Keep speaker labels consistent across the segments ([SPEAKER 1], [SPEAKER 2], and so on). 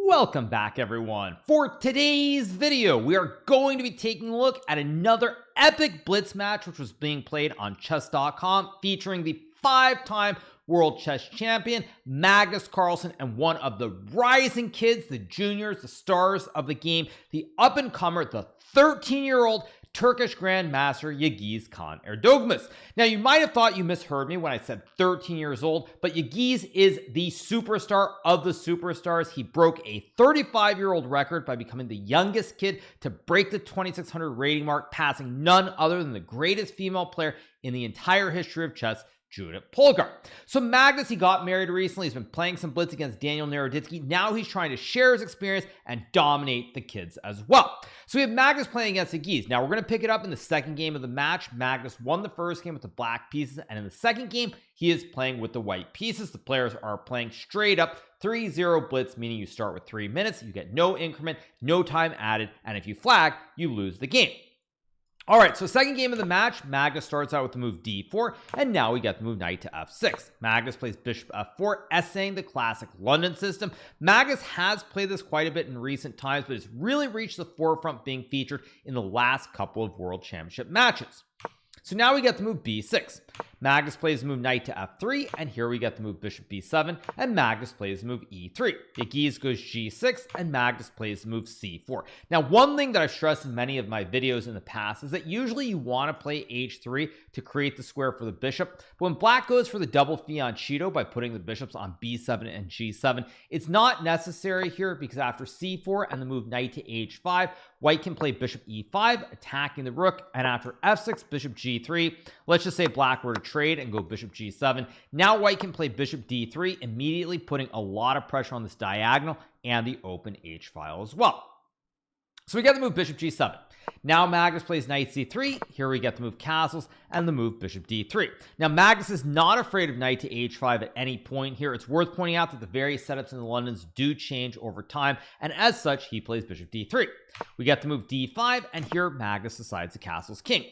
[SPEAKER 1] Welcome back, everyone. For today's video, we are going to be taking a look at another epic blitz match which was being played on chess.com, featuring the 5-time world chess champion Magnus Carlsen and one of the rising kids, the juniors, the stars of the game, the up-and-comer, the 13-year-old Turkish Grandmaster Yağız Kaan Erdoğmuş. Now, you might have thought you misheard me when I said 13 years old, but Yağız is the superstar of the superstars. He broke a 35-year-old record by becoming the youngest kid to break the 2600 rating mark, passing none other than the greatest female player in the entire history of chess, Judith Polgar. So Magnus, he got married recently. He's been playing some blitz against Daniel Naroditsky. Now he's trying to share his experience and dominate the kids as well. So we have Magnus playing against Yağız. Now we're going to pick it up in the second game of the match. Magnus won the first game with the black pieces, and in the second game, he is playing with the white pieces. The players are playing straight up 3-0 blitz, meaning you start with 3 minutes, you get no increment, no time added, and if you flag, you lose the game. All right, so second game of the match, Magnus starts out with the move d4, and now we get the move knight to f6. Magnus plays bishop f4, essaying the classic London system. Magnus has played this quite a bit in recent times, but it's really reached the forefront being featured in the last couple of World Championship matches. So now we get the move b6. Magnus plays the move knight to f3, and here we get the move bishop b7, and Magnus plays the move e3. Yağız goes g6, and Magnus plays the move c4. Now, one thing that I've stressed in many of my videos in the past is that usually you want to play h3 to create the square for the bishop, but when black goes for the double fianchetto by putting the bishops on b7 and g7, it's not necessary here because after c4 and the move knight to h5, white can play bishop e5, attacking the rook, and after f6, bishop g3, let's just say black were to trade and go bishop g7. Now white can play bishop d3, immediately putting a lot of pressure on this diagonal and the open h file as well. So we get the move bishop g7. Now Magnus plays knight c3. Here we get the move castles and the move bishop d3. Now Magnus is not afraid of knight to h5 at any point here. It's worth pointing out that the various setups in the Londons do change over time, and as such, he plays bishop d3. We get the move d5, and here Magnus decides the castle's king.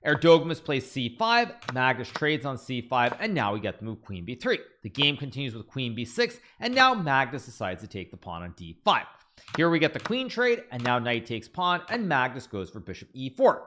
[SPEAKER 1] Erdoğmuş plays c5, Magnus trades on c5, and now we get the move queen b3. The game continues with queen b6, and now Magnus decides to take the pawn on d5. Here we get the queen trade, and now knight takes pawn, and Magnus goes for bishop e4.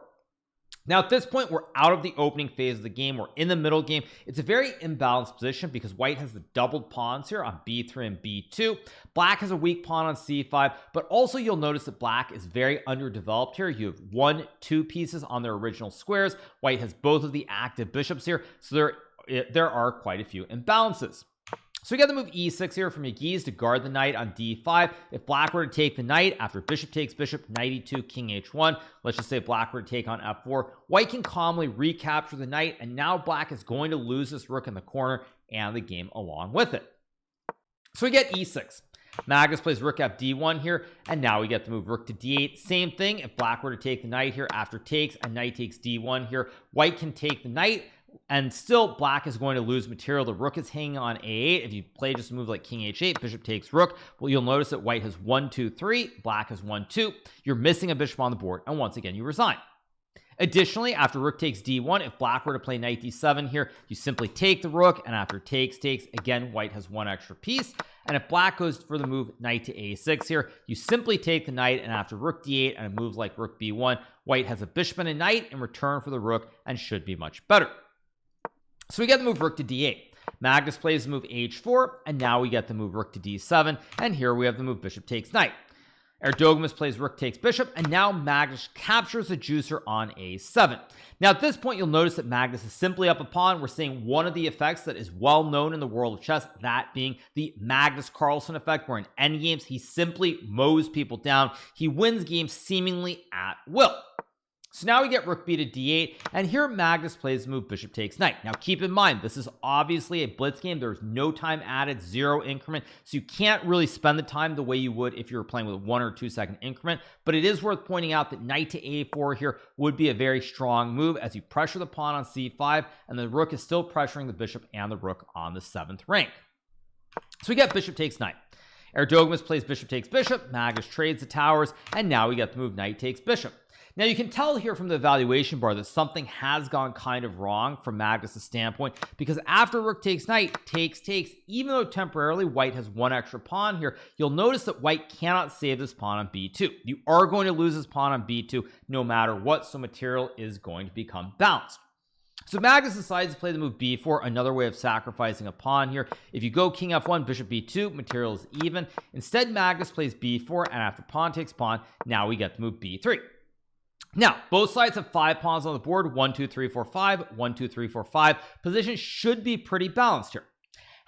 [SPEAKER 1] Now at this point, we're out of the opening phase of the game. We're in the middle game. It's a very imbalanced position because white has the doubled pawns here on b3 and b2. Black has a weak pawn on c5, but also you'll notice that black is very underdeveloped here. You have 1-2 pieces on their original squares. White has both of the active bishops here, so there are quite a few imbalances. So we get the move e6 here from Yağız to guard the knight on d5. If black were to take the knight after bishop takes bishop, knight e2, king h1, let's just say black were to take on f4, white can calmly recapture the knight, and now black is going to lose this rook in the corner and the game along with it. So we get e6. Magnus plays rook f d1 here, and now we get the move rook to d8. Same thing, if black were to take the knight here after takes and knight takes d1 here, white can take the knight, and still black is going to lose material. The rook is hanging on a8. If you play just a move like king h8, bishop takes rook, well, you'll notice that white has 1 2 3, black has 1 2. You're missing a bishop on the board, and once again you resign. Additionally, after rook takes d1, if black were to play knight d7 here, you simply take the rook, and after takes again, white has 1 extra piece. And if black goes for the move knight to a6 here, you simply take the knight, and after rook d8 and a move like rook b1, white has a bishop and a knight in return for the rook and should be much better. So we get the move rook to d8. Magnus plays the move h4, and now we get the move rook to d7, and here we have the move bishop takes knight. Erdoğmuş plays rook takes bishop, and now Magnus captures the juicer on a7. Now at this point, you'll notice that Magnus is simply up a pawn. We're seeing one of the effects that is well known in the world of chess, that being the Magnus Carlsen effect, where in endgames he simply mows people down. He wins games seemingly at will. So now we get rook b to d8, and here Magnus plays the move bishop takes knight. Now keep in mind, this is obviously a blitz game. There's no time added, 0 increment, so you can't really spend the time the way you would if you were playing with a 1 or 2 second increment, but it is worth pointing out that knight to a4 here would be a very strong move as you pressure the pawn on c5, and the rook is still pressuring the bishop and the rook on the 7th rank. So we get bishop takes knight. Erdoğmuş plays bishop takes bishop, Magnus trades the towers, and now we get the move knight takes bishop. Now you can tell here from the evaluation bar that something has gone kind of wrong from Magnus's standpoint, because after rook takes knight, takes, even though temporarily white has one extra pawn here, you'll notice that white cannot save this pawn on b2. You are going to lose this pawn on b2 no matter what, so material is going to become balanced. So Magnus decides to play the move b4, another way of sacrificing a pawn here. If you go king f1, bishop b2, material is even. Instead, Magnus plays b4, and after pawn takes pawn, now we get the move b3. Now both sides have 5 pawns on the board, 1 2 3 4 5, 1 2 3 4 5. Position should be pretty balanced here.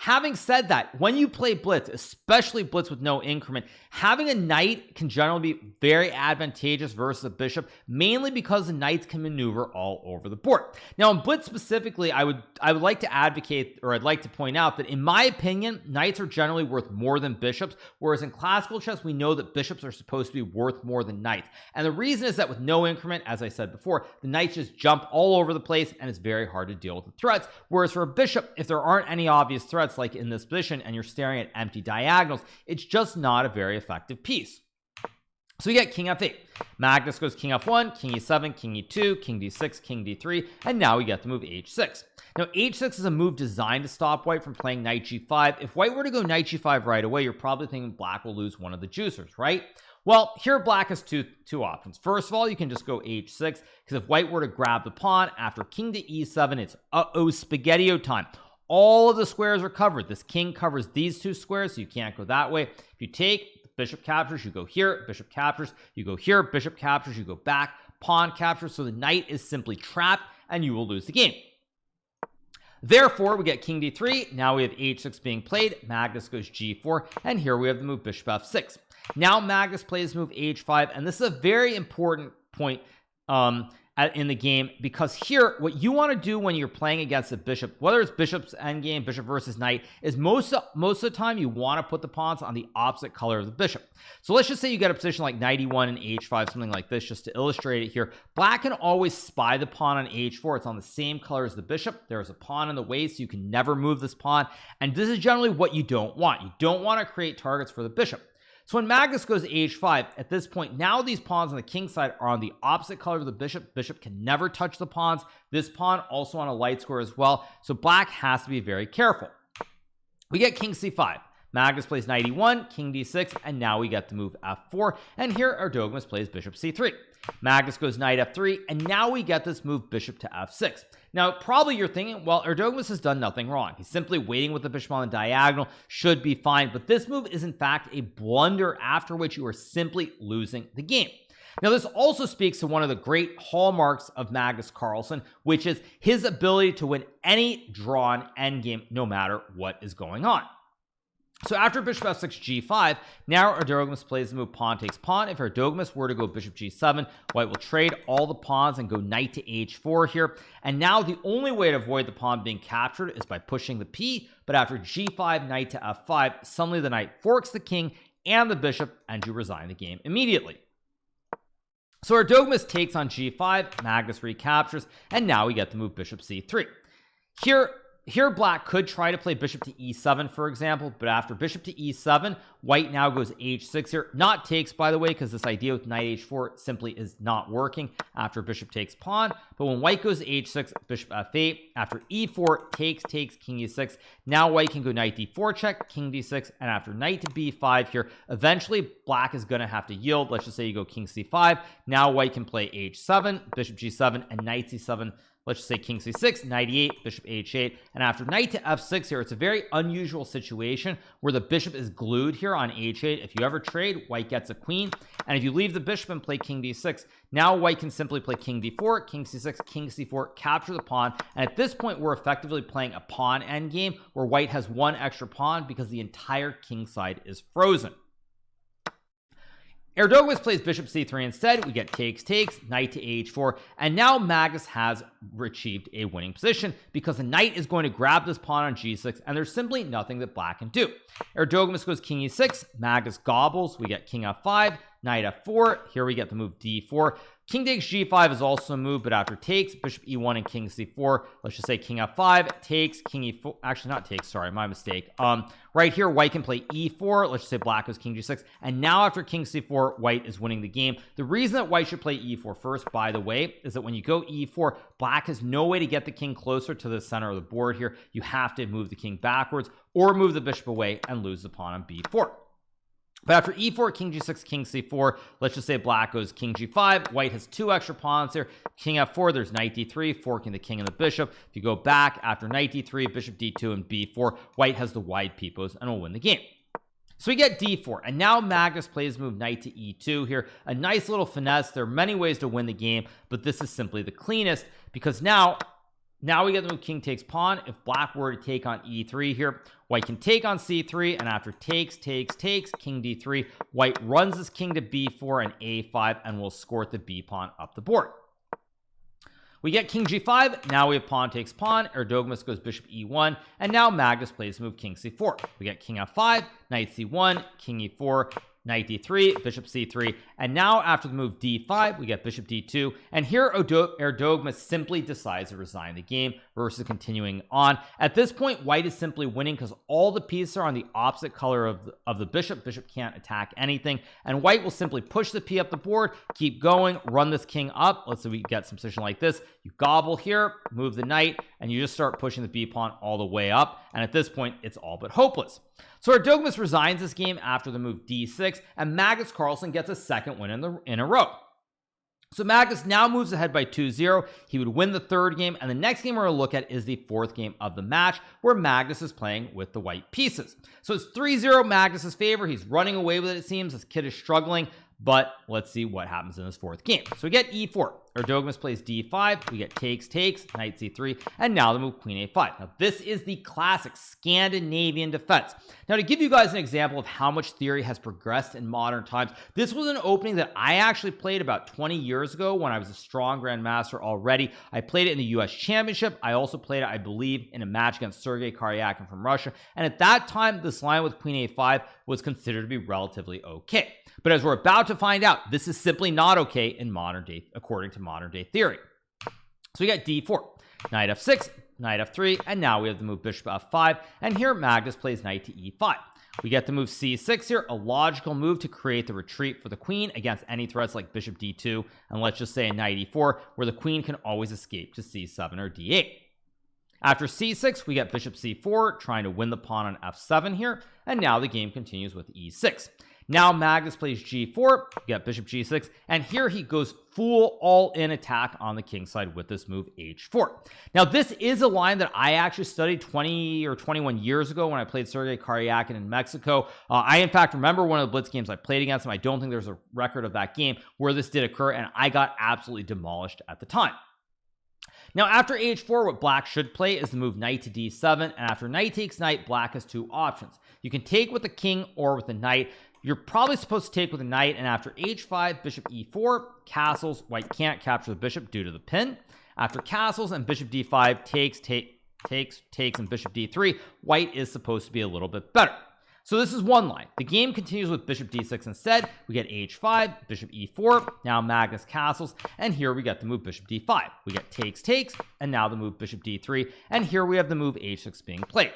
[SPEAKER 1] Having said that, when you play blitz, especially blitz with no increment, having a knight can generally be very advantageous versus a bishop, mainly because the knights can maneuver all over the board. Now in blitz specifically, I would like to advocate, or I'd like to point out that in my opinion, knights are generally worth more than bishops, whereas in classical chess we know that bishops are supposed to be worth more than knights. And the reason is that with no increment, as I said before, the knights just jump all over the place and it's very hard to deal with the threats, whereas for a bishop, if there aren't any obvious threats like in this position and you're staring at empty diagonals, it's just not a very effective piece. So we get king f8. Magnus goes king f1, king e7, king e2, king d6, king d3, and now we get the move h6. Now h6 is a move designed to stop white from playing knight g5. If white were to go knight g5 right away, you're probably thinking black will lose one of the juicers, right? Well, here black has two options. First of all, you can just go h6, because if white were to grab the pawn after king to e7, it's spaghetti-o time. All of the squares are covered. This king covers these 2 squares, so you can't go that way. If you take, the bishop captures, you go here, bishop captures, you go here, bishop captures, you go back, pawn captures, so the knight is simply trapped and you will lose the game. Therefore, we get king d3. Now we have h6 being played. Magnus goes g4, and here we have the move bishop f6. Now Magnus plays move h5, and this is a very important point in the game, because here what you want to do when you're playing against a bishop, whether it's bishop's endgame, bishop versus knight, is most of the time you want to put the pawns on the opposite color of the bishop. So let's just say you get a position like knight e1 and h5, something like this, just to illustrate it here. Black can always spy the pawn on h4. It's on the same color as the bishop. There's a pawn in the way, so you can never move this pawn, and this is generally what you don't want. You don't want to create targets for the bishop. So when Magnus goes h5, at this point, now these pawns on the king side are on the opposite color of the bishop. Bishop can never touch the pawns. This pawn also on a light square as well. So black has to be very careful. We get king c5. Magnus plays knight e1, king d6, and now we get the move f4. And here Erdoğmuş plays bishop c3. Magnus goes knight f3, and now we get this move bishop to f6. Now probably you're thinking, well, Erdoğmuş has done nothing wrong. He's simply waiting with the bishop on the diagonal, should be fine. But this move is in fact a blunder, after which you are simply losing the game. Now this also speaks to one of the great hallmarks of Magnus Carlsen, which is his ability to win any drawn endgame no matter what is going on. So after bishop f6 g5, now Erdoğmuş plays the move pawn takes pawn. If Erdoğmuş were to go bishop g7, white will trade all the pawns and go knight to h4 here. And now the only way to avoid the pawn being captured is by pushing the p. But after g5, knight to f5, suddenly the knight forks the king and the bishop, and you resign the game immediately. So Erdoğmuş takes on g5, Magnus recaptures, and now we get the move bishop c3. Here black could try to play bishop to e7, for example, but after bishop to e7, white now goes h6 here. Not takes, by the way, because this idea with knight h4 simply is not working after bishop takes pawn. But when white goes h6, bishop f8, after e4, takes, king e6. Now white can go knight d4 check, king d6, and after knight to b5 here, eventually black is going to have to yield. Let's just say you go king c5. Now white can play h7, bishop g7, and knight c7. Let's just say king c6, knight e8, bishop h8, and after knight to f6 here, it's a very unusual situation where the bishop is glued here on h8. If you ever trade, white gets a queen, and if you leave the bishop and play king d6, now white can simply play king d4, king c6, king c4, capture the pawn, and at this point we're effectively playing a pawn endgame where white has one extra pawn because the entire king side is frozen. Erdoğmuş plays bishop c3 instead. We get takes, knight to h4, and now Magnus has achieved a winning position because the knight is going to grab this pawn on g6, and there's simply nothing that black can do. Erdoğmuş goes king e6, Magnus gobbles. We get king f5, knight f4. Here we get the move d4. King takes g5 is also a move, but after takes, bishop e1 and king c4. Let's just say king f5 takes, king e4. Actually, not takes. Sorry, my mistake. Right here, white can play e4. Let's just say black goes king g6. And now after king c4, white is winning the game. The reason that white should play e4 first, by the way, is that when you go e4, black has no way to get the king closer to the center of the board here. You have to move the king backwards or move the bishop away and lose the pawn on b4. But after e4, king g6, king c4, let's just say black goes king g5. White has 2 extra pawns here. King f4, there's knight d3, forking the king and the bishop. If you go back after knight d3, bishop d2, and b4, white has the wide peepos and will win the game. So we get d4, and now Magnus plays move knight to e2 here. A nice little finesse. There are many ways to win the game, but this is simply the cleanest, because now we get the move king takes pawn. If black were to take on e3 here, white can take on c3, and after takes, king d3, white runs his king to b4 and a5 and will escort the b pawn up the board. We get king g5. Now we have pawn takes pawn. Erdoğmuş goes bishop e1, and now Magnus plays the move king c4. We get king f5, knight c1, king e4, knight d3, bishop c3, and now after the move d5, we get bishop d2, and here Erdoğmuş simply decides to resign the game versus continuing on. At this point, white is simply winning because all the pieces are on the opposite color of the bishop. Bishop can't attack anything, and white will simply push the p up the board, keep going, run this king up. Let's say we get some position like this. You gobble here, move the knight, and you just start pushing the b pawn all the way up, and at this point, it's all but hopeless. So Erdoğmuş resigns this game after the move d6, and Magnus Carlsen gets a second win in a row. So Magnus now moves ahead by 2-0. He would win the third game, and the next game we're going to look at is the fourth game of the match, where Magnus is playing with the white pieces. So it's 3-0 Magnus's favor. He's running away with it, it seems. This kid is struggling, but let's see what happens in this fourth game. So we get e4. Erdoğmuş plays d5. We get takes, knight c3, and now the move queen a5. Now this is the classic Scandinavian defense. Now to give you guys an example of how much theory has progressed in modern times, this was an opening that I actually played about 20 years ago when I was a strong grandmaster already. I played it in the US Championship. I also played it, I believe, in a match against Sergei Karyakin from Russia, and at that time this line with queen a5 was considered to be relatively okay. But as we're about to find out, this is simply not okay in modern day, according to modern day theory. So we got d4, knight f6, knight f3, and now we have the move bishop f5, and here Magnus plays knight to e5. We get the move c6 here, a logical move to create the retreat for the queen against any threats like bishop d2, and let's just say a knight e4, where the queen can always escape to c7 or d8. After c6, we get bishop c4, trying to win the pawn on f7 here, and now the game continues with e6. Now Magnus plays g4, get bishop g6, and here he goes full all-in attack on the king side with this move h4. Now this is a line that I actually studied 20 or 21 years ago when I played Sergei Karyakin in Mexico. I in fact remember one of the blitz games I played against him. I don't think there's a record of that game where this did occur, and I got absolutely demolished at the time. Now after h4, what black should play is the move knight to d7, and after knight takes knight, black has 2 options. You can take with the king or with the knight. You're probably supposed to take with a knight, and after h5, bishop e4, castles, white can't capture the bishop due to the pin. After castles and bishop d5 takes, and bishop d3, white is supposed to be a little bit better. So this is one line. The game continues with bishop d6 instead. We get h5, bishop e4, now Magnus castles, and here we get the move bishop d5. We get takes, and now the move bishop d3, and here we have the move h6 being played.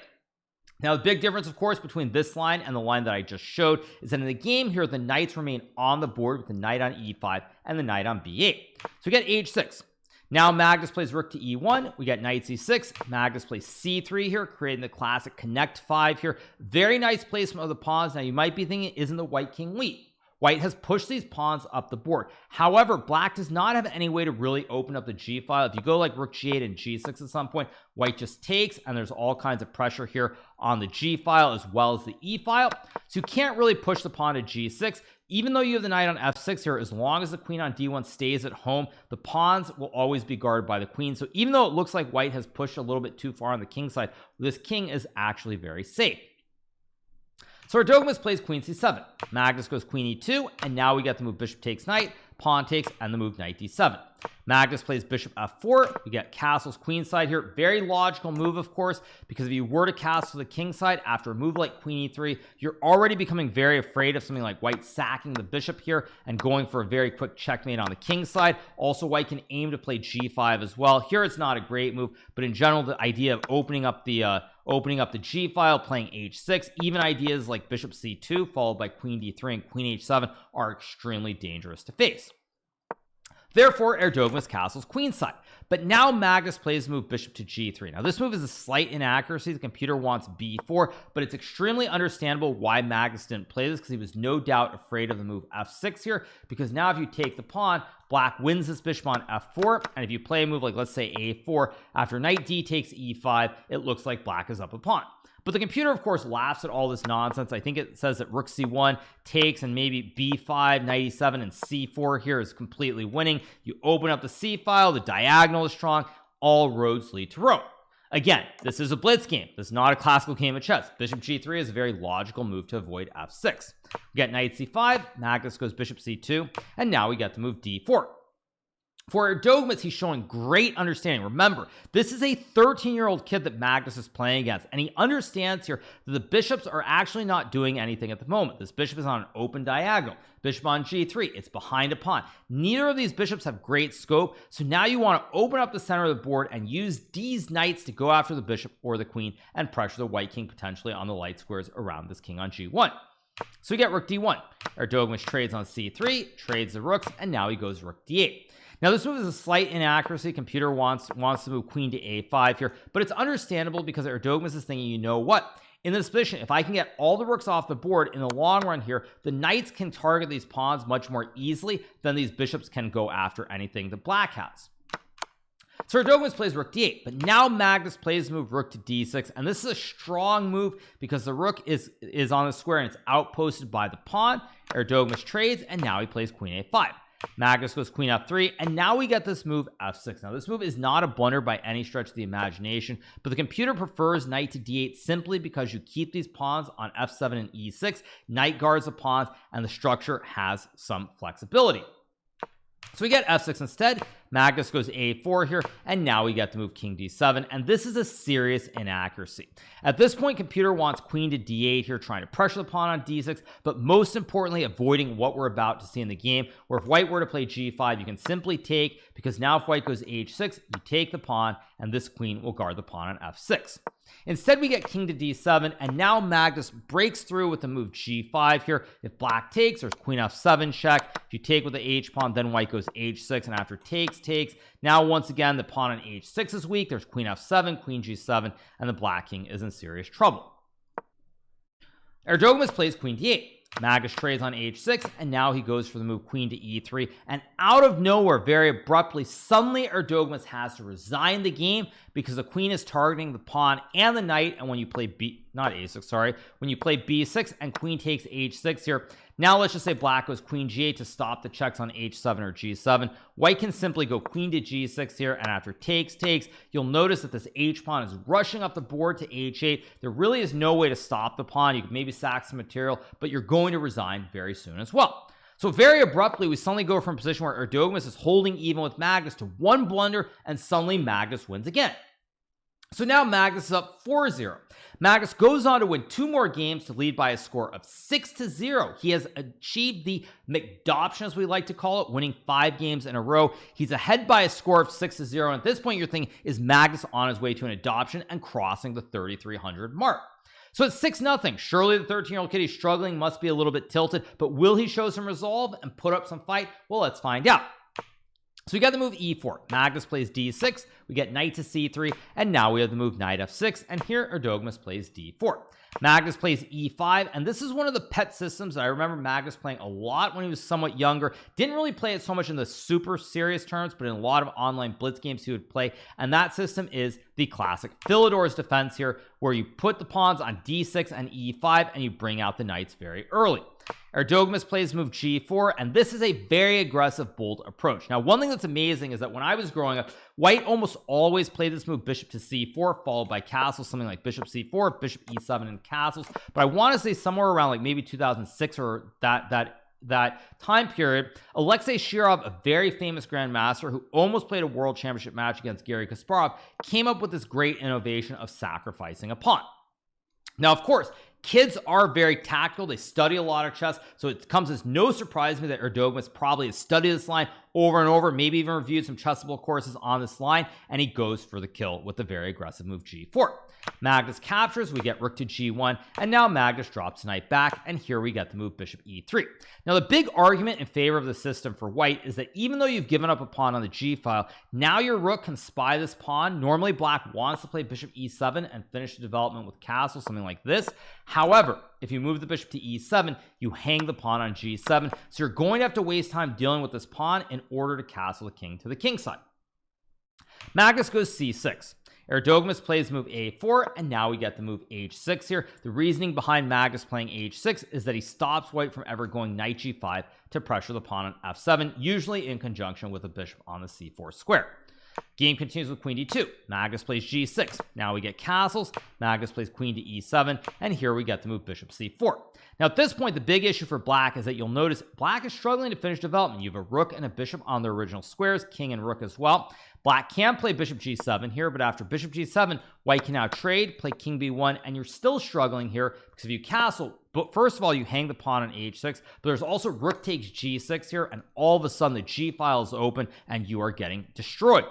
[SPEAKER 1] Now the big difference, of course, between this line and the line that I just showed is that in the game here, the knights remain on the board with the knight on e5 and the knight on b8. So we get h6. Now Magnus plays rook to e1. We get knight c6. Magnus plays c3 here, creating the classic connect 5 here. Very nice placement of the pawns. Now you might be thinking, isn't the white king weak? White has pushed these pawns up the board. However, black does not have any way to really open up the g file. If you go like rook g8 and g6 at some point, white just takes, and there's all kinds of pressure here on the g file as well as the e file. So you can't really push the pawn to g6. Even though you have the knight on f6 here, as long as the queen on d1 stays at home, the pawns will always be guarded by the queen. So even though it looks like white has pushed a little bit too far on the king side, this king is actually very safe. So Erdoğmuş plays queen c7. Magnus goes queen e2, and now we get the move bishop takes knight. pawn takes, and the move knight d7. Magnus plays bishop f4. We get castles queenside here. Very logical move, of course, because if you were to castle the king side after a move like queen e3, you're already becoming very afraid of something like white sacking the bishop here and going for a very quick checkmate on the king side. Also, white can aim to play g5 as well. Here it's not a great move, but in general, the idea of opening up the g file, playing h6, even ideas like bishop c2 followed by queen d3 and queen h7 are extremely dangerous to face. Therefore, Erdoğmuş castles queenside. But now Magnus plays the move bishop to g3. Now this move is a slight inaccuracy. The computer wants b4, but it's extremely understandable why Magnus didn't play this, because he was no doubt afraid of the move f6 here, because now if you take the pawn, black wins this bishop on f4, and if you play a move like, let's say, a4, after knight d takes e5, it looks like black is up a pawn. But the computer, of course, laughs at all this nonsense. I think it says that rook c1 takes, and maybe b5, knight e7, and c4 here is completely winning. You open up the c file, the diagonal is strong, all roads lead to Rome. Again, this is a blitz game. This is not a classical game of chess. Bishop g3 is a very logical move to avoid f6. We get knight c5, Magnus goes bishop c2, and now we get the move d4. For Erdoğmuş, he's showing great understanding. Remember, this is a 13-year-old kid that Magnus is playing against, and he understands here that the bishops are actually not doing anything at the moment. This bishop is on an open diagonal. Bishop on g3, it's behind a pawn. Neither of these bishops have great scope, so now you want to open up the center of the board and use these knights to go after the bishop or the queen and pressure the white king potentially on the light squares around this king on g1. So we get rook d1. Erdoğmuş trades on c3, trades the rooks, and now he goes rook d8. Now this move is a slight inaccuracy. Computer wants to move queen to a5 here, but it's understandable because Erdoğmuş is thinking, you know what? In this position, if I can get all the rooks off the board in the long run here, the knights can target these pawns much more easily than these bishops can go after anything that black has. So Erdoğmuş plays rook d8, but now Magnus plays the move rook to d6, and this is a strong move because the rook is on the square and it's outposted by the pawn. Erdoğmuş trades, and now he plays queen a5. Magnus goes queen f3, and now we get this move f6. Now this move is not a blunder by any stretch of the imagination, but the computer prefers knight to d8 simply because you keep these pawns on f7 and e6, knight guards the pawns, and the structure has some flexibility. So we get f6 instead. Magnus goes a4 here, and now we get to move king d7, and this is a serious inaccuracy. At this point, computer wants queen to d8 here, trying to pressure the pawn on d6, but most importantly, avoiding what we're about to see in the game, where if white were to play g5, you can simply take, because now if white goes h6, you take the pawn, and this queen will guard the pawn on f6. Instead, we get king to d7, and now Magnus breaks through with the move g5 here. If black takes, there's queen f7 check. If you take with the h-pawn, then white goes h6, and after takes. Now, once again, the pawn on h6 is weak. There's queen f7, queen g7, and the black king is in serious trouble. Erdoğmuş plays queen d8. Magnus trades on h6, and now he goes for the move queen to e3, and out of nowhere, very abruptly, suddenly Erdoğmuş has to resign the game because the queen is targeting the pawn and the knight, and when you play when you play b6 and queen takes h6 here, now let's just say black goes queen g8 to stop the checks on h7 or g7. White can simply go queen to g6 here, and after takes, you'll notice that this h-pawn is rushing up the board to h8. There really is no way to stop the pawn. You can maybe sack some material, but you're going to resign very soon as well. So very abruptly, we suddenly go from a position where Erdoğmuş is holding even with Magnus to one blunder, and suddenly Magnus wins again. So now Magnus is up 4-0. Magnus goes on to win 2 more games to lead by a score of 6-0. He has achieved the McDoption, as we like to call it, winning 5 games in a row. He's ahead by a score of 6-0. And at this point, you're thinking, is Magnus on his way to an adoption and crossing the 3,300 mark? So it's 6-0. Surely the 13-year-old kid he's struggling must be a little bit tilted, but will he show some resolve and put up some fight? Well, let's find out. So we got the move e4. Magnus plays d6. We get knight to c3, and now we have the move knight f6, and here Erdoğmuş plays d4. Magnus plays e5, and this is one of the pet systems that I remember Magnus playing a lot when he was somewhat younger. Didn't really play it so much in the super serious terms, but in a lot of online blitz games he would play, and that system is the classic Philidor's defense here, where you put the pawns on d6 and e5, and you bring out the knights very early. Erdoğmuş plays move g4, and this is a very aggressive, bold approach. Now, one thing that's amazing is that when I was growing up, white almost always played this move bishop to c4, followed by castles, something like bishop c4, bishop e7, and castles. But I want to say somewhere around like maybe 2006 or that time period, Alexei Shirov, a very famous grandmaster who almost played a world championship match against Garry Kasparov, came up with this great innovation of sacrificing a pawn. Now, of course, kids are very tactical. They study a lot of chess, so it comes as no surprise to me that Erdoğmuş probably has studied this line over and over, maybe even reviewed some chessable courses on this line, and he goes for the kill with the very aggressive move g4. Magnus captures, we get rook to g1, and now Magnus drops knight back, and here we get the move bishop e3. Now, the big argument in favor of the system for white is that even though you've given up a pawn on the g file, now your rook can spy this pawn. Normally, black wants to play bishop e7 and finish the development with castle, something like this. However, if you move the bishop to e7, you hang the pawn on g7, so you're going to have to waste time dealing with this pawn in order to castle the king to the king side. Magnus goes c6. Erdoğmuş plays move a4, and now we get the move h6 here. The reasoning behind Magnus playing h6 is that he stops white from ever going knight g5 to pressure the pawn on f7, usually in conjunction with a bishop on the c4 square. Game continues with queen d2. Magnus plays g6. Now we get castles. Magnus plays queen to e7, and here we get the move bishop c4. Now, at this point, the big issue for black is that you'll notice black is struggling to finish development. You have a rook and a bishop on their original squares, king and rook as well. Black can play bishop g7 here, but after bishop g7, white can now trade, play king b1, and you're still struggling here because if you castle, but first of all, you hang the pawn on h6, but there's also rook takes g6 here, and all of a sudden the g file is open and you are getting destroyed.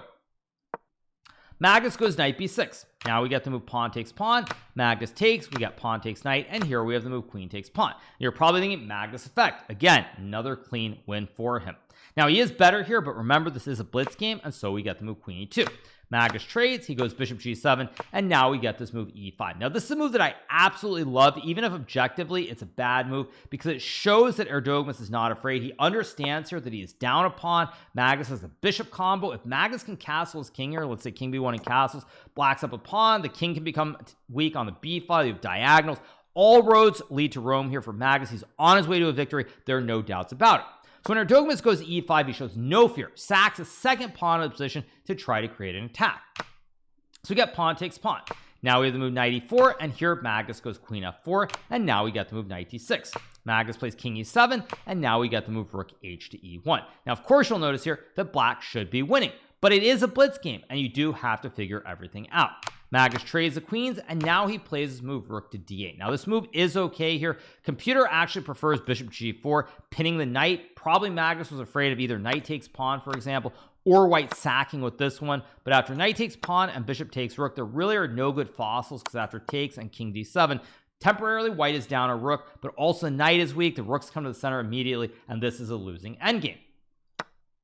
[SPEAKER 1] Magnus goes knight b6. Now we get the move pawn takes pawn. Magnus takes, we got pawn takes knight, and here we have the move queen takes pawn. You're probably thinking Magnus effect. Again, another clean win for him. Now he is better here, but remember this is a blitz game, and so we get the move queen e2. Magnus trades, he goes bishop g7, and now we get this move e5. Now this is a move that I absolutely love, even if objectively it's a bad move, because it shows that Erdoğmuş is not afraid. He understands here that he is down a pawn. Magnus has a bishop combo. If Magnus can castle his king here, let's say king b1 and castles, black's up a pawn, the king can become weak on the b file, you have diagonals. All roads lead to Rome here for Magnus. He's on his way to a victory. There are no doubts about it. So when Erdoğmuş goes e5, he shows no fear, sacks a second pawn in the position to try to create an attack. So we get pawn takes pawn. Now we have the move knight e4, and here Magnus goes queen f4, and now we get the move knight d6. Magnus plays king e7, and now we get the move rook h to e1. Now, of course, you'll notice here that black should be winning, but it is a blitz game, and you do have to figure everything out. Magnus trades the queens, and now he plays his move rook to d8. Now this move is okay here. Computer actually prefers bishop g4, pinning the knight. Probably Magnus was afraid of either knight takes pawn, for example, or white sacking with this one. But after knight takes pawn and bishop takes rook, there really are no good fossils, because after takes and king d7, temporarily white is down a rook, but also knight is weak. The rooks come to the center immediately, and this is a losing endgame.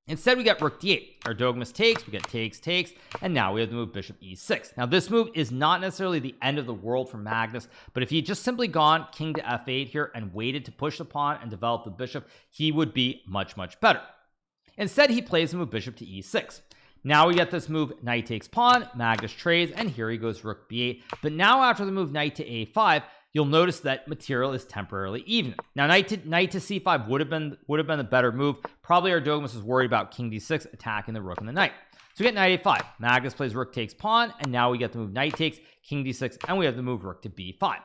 [SPEAKER 1] Instead, we get rook d8. Erdoğmuş takes, we get takes, and now we have the move bishop e6. Now, this move is not necessarily the end of the world for Magnus, but if he had just simply gone king to f8 here and waited to push the pawn and develop the bishop, he would be much, much better. Instead, he plays the move bishop to e6. Now we get this move knight takes pawn, Magnus trades, and here he goes rook b8. But now after the move knight to a5, you'll notice that material is temporarily even. Now knight to c5 would have been the better move. Probably Erdoğmuş was worried about king d6 attacking the rook and the knight. So we get knight a5. Magnus plays rook takes pawn, and now we get the move knight takes, king d6, and we have the move rook to b5.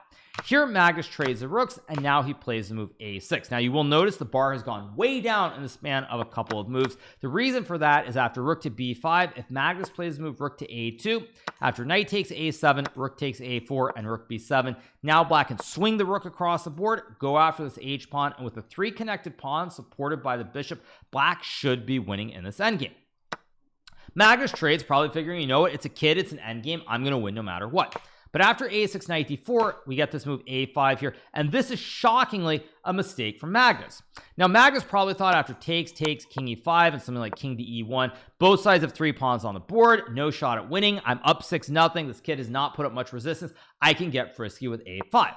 [SPEAKER 1] Here Magnus trades the rooks, and now he plays the move a6. Now you will notice the bar has gone way down in the span of a couple of moves. The reason for that is after rook to b5, if Magnus plays the move rook to a2, after knight takes a7, rook takes a4, and rook b7, now black can swing the rook across the board, go after this h-pawn, and with the three connected pawns supported by the bishop, black should be winning in this endgame. Magnus trades, probably figuring, you know what, it's a kid, it's an endgame, I'm going to win no matter what. But after a6 knight d4, we get this move a5 here, and this is shockingly a mistake from Magnus. Now Magnus probably thought after takes, king e5, and something like king to e1, both sides have three pawns on the board, no shot at winning, I'm up 6-0, this kid has not put up much resistance, I can get frisky with a5.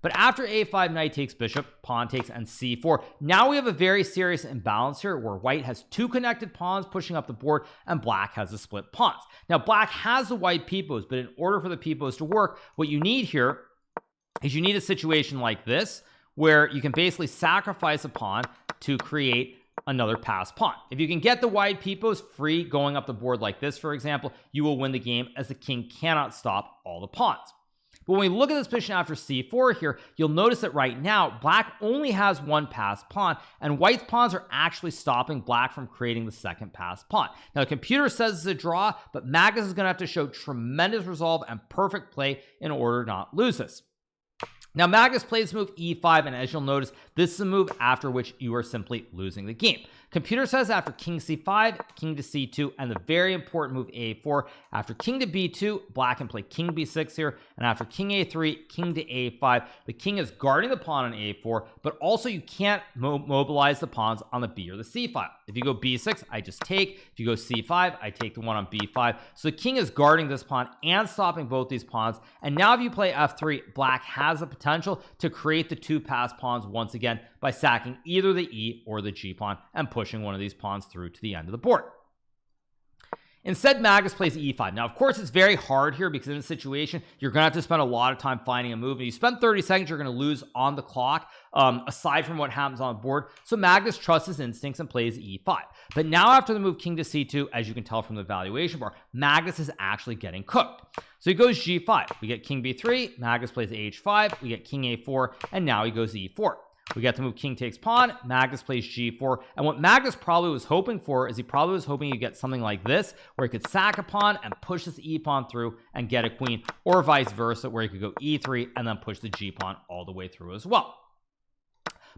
[SPEAKER 1] But after a5, knight takes bishop, pawn takes, and c4, now we have a very serious imbalance here where white has two connected pawns pushing up the board and black has the split pawns. Now black has the white peepos, but in order for the peepos to work, what you need here is you need a situation like this where you can basically sacrifice a pawn to create another pass pawn. If you can get the wide peepos free going up the board like this, for example, you will win the game as the king cannot stop all the pawns. But when we look at this position after c4 here, you'll notice that right now black only has one passed pawn, and white's pawns are actually stopping black from creating the second passed pawn. Now the computer says it's a draw, but Magnus is going to have to show tremendous resolve and perfect play in order to not lose this. Now Magnus plays move e5, and as you'll notice, this is a move after which you are simply losing the game. Computer says after king c5, king to c2, and the very important move a4. After king to b2, black can play king b6 here, and after king a3, king to a5. The king is guarding the pawn on a4, but also you can't mobilize the pawns on the b or the c file. If you go b6, I just take. If you go c5, I take the one on b5. So the king is guarding this pawn and stopping both these pawns. And now if you play f3, black has the potential to create the two passed pawns once again by sacking either the e or the g pawn and pushing one of these pawns through to the end of the board. Instead, Magnus plays e5. Now, of course, it's very hard here because in this situation, you're going to have to spend a lot of time finding a move. And you spend 30 seconds, you're going to lose on the clock, aside from what happens on the board. So Magnus trusts his instincts and plays e5. But now after the move king to c2, as you can tell from the valuation bar, Magnus is actually getting cooked. So he goes g5. We get king b3. Magnus plays h5. We get king a4. And now he goes e4. We get to move king takes pawn. Magnus plays g4, and what Magnus probably was hoping for is he probably was hoping you get something like this, where he could sack a pawn and push this e pawn through and get a queen, or vice versa, where he could go e3 and then push the g pawn all the way through as well.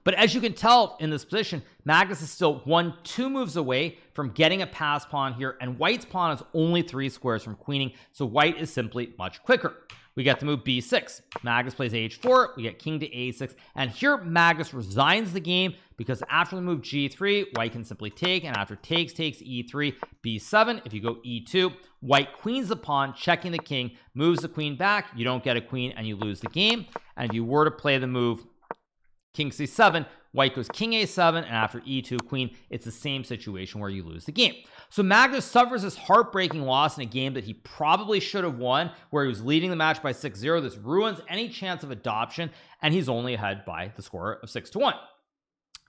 [SPEAKER 1] But as you can tell in this position, Magnus is still 1-2 moves away from getting a pass pawn here, and white's pawn is only 3 squares from queening, so white is simply much quicker. We get to move b6. Magnus plays h4. We get king to a6, and here Magnus resigns the game because after the move g3, white can simply take, and after takes e3, b7. If you go e2, white queens the pawn, checking the king, moves the queen back. You don't get a queen, and you lose the game. And if you were to play the move king c7, white goes king a7, and after e2 queen, it's the same situation where you lose the game. So Magnus suffers this heartbreaking loss in a game that he probably should have won, where he was leading the match by 6-0. This ruins any chance of adoption, and he's only ahead by the score of 6-1.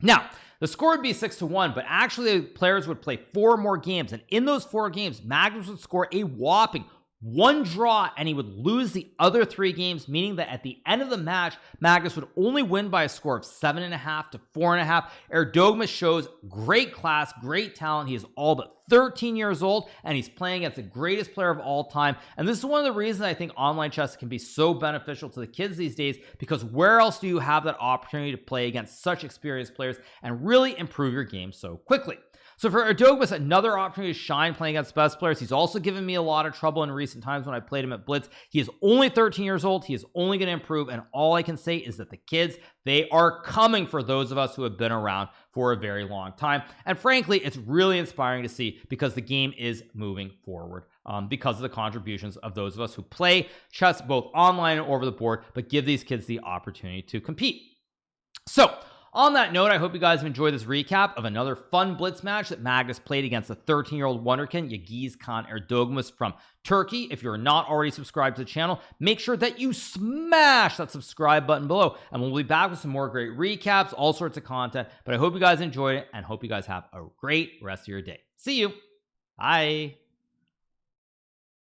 [SPEAKER 1] Now, the score would be 6-1, but actually the players would play 4 more games, and in those 4 games, Magnus would score a whopping 1 draw, and he would lose the other 3 games, meaning that at the end of the match, Magnus would only win by a score of 7.5 to 4.5. Erdoğmuş shows great class, great talent. He is all but 13 years old, and he's playing as the greatest player of all time. And this is one of the reasons I think online chess can be so beneficial to the kids these days, because where else do you have that opportunity to play against such experienced players and really improve your game so quickly? So for Erdoğmuş, another opportunity to shine playing against best players. He's also given me a lot of trouble in recent times when I played him at Blitz. He is only 13 years old. He is only going to improve, and all I can say is that the kids, they are coming for those of us who have been around for a very long time. And frankly, it's really inspiring to see because the game is moving forward because of the contributions of those of us who play chess both online and over the board, but give these kids the opportunity to compete. So on that note, I hope you guys have enjoyed this recap of another fun Blitz match that Magnus played against the 13-year-old wonderkin Yağız Kaan Erdoğmuş from Turkey. If you're not already subscribed to the channel, make sure that you smash that subscribe button below, and we'll be back with some more great recaps, all sorts of content. But I hope you guys enjoyed it, and hope you guys have a great rest of your day. See you. Bye.